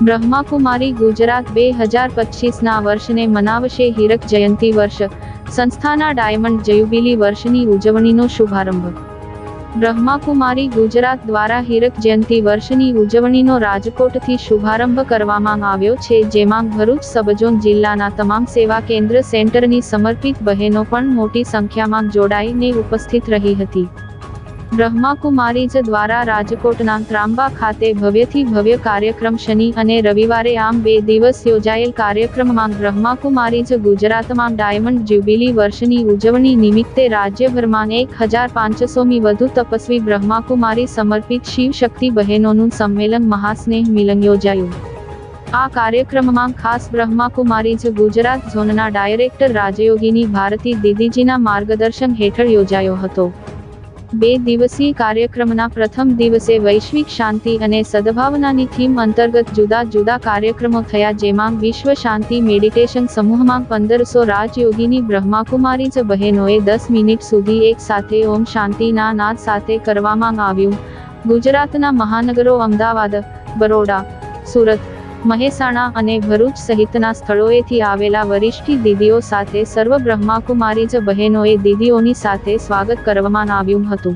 બ્રહ્માકુમારી ગુજરાત 2025ના વર્ષને મનાવશે હીરક જયંતિ વર્ષ. સંસ્થાના ડાયમંડ જ્યુબિલી વર્ષની ઉજવણીનો શુભારંભ. બ્રહ્માકુમારી ગુજરાત દ્વારા હીરક જયંતિ વર્ષની ઉજવણીનો રાજકોટથી શુભારંભ કરવામાં આવ્યો છે, જેમાં ભરૂચ સબઝોન જિલ્લાના તમામ સેવા કેન્દ્ર સેન્ટરની સમર્પિત બહેનો પણ મોટી સંખ્યામાં જોડાઈને ઉપસ્થિત રહી હતી. બ્રહ્માકુમારીજ દ્વારા રાજકોટના ત્રાંબા ખાતે ભવ્યથી ભવ્ય કાર્યક્રમ શનિ અને રવિવારે આમ 2 દિવસ યોજાયેલ કાર્યક્રમમાં બ્રહ્માકુમારીજ ગુજરાતમાં ડાયમંડ જ્યુબિલી વર્ષની ઉજવણી નિમિત્તે રાજ્યભરમાં 1500મી વધુ તપસ્વી બ્રહ્માકુમારી સમર્પિત શિવ શક્તિ બહેનોનું સંમેલન મહાસ્નેહ મિલન યોજાયું. આ કાર્યક્રમમાં ખાસ બ્રહ્માકુમારીજ ગુજરાત ઝોનના ડાયરેક્ટર રાજયોગિની ભારતી દીદીજીના માર્ગદર્શન હેઠળ યોજાયો હતો. 2 દિવસીય કાર્યક્રમના પ્રથમ દિવસે વૈશ્વિક શાંતિ અને સદભાવનાની થીમ અંતર્ગત જુદા જુદા કાર્યક્રમો થયા, જેમાં વિશ્વ શાંતિ મેડિટેશન સમૂહમાં 1500 રાજયોગિની બ્રહ્માકુમારીજ બહેનોએ 10 મિનિટ સુધી એક સાથે ઓમ શાંતિના નાદ સાથે કરવામાં આવ્યું. ગુજરાતના મહાનગરો અમદાવાદ, બરોડા, સુરત, મહેસાણા અને ભરૂચ સહિતના સ્થળોએથી આવેલા વરિષ્ઠ દીદીઓ સાથે સર્વ બ્રહ્માકુમારીજ બહેનોએ દીદીઓની સાથે સ્વાગત કરવામાં આવ્યું હતું.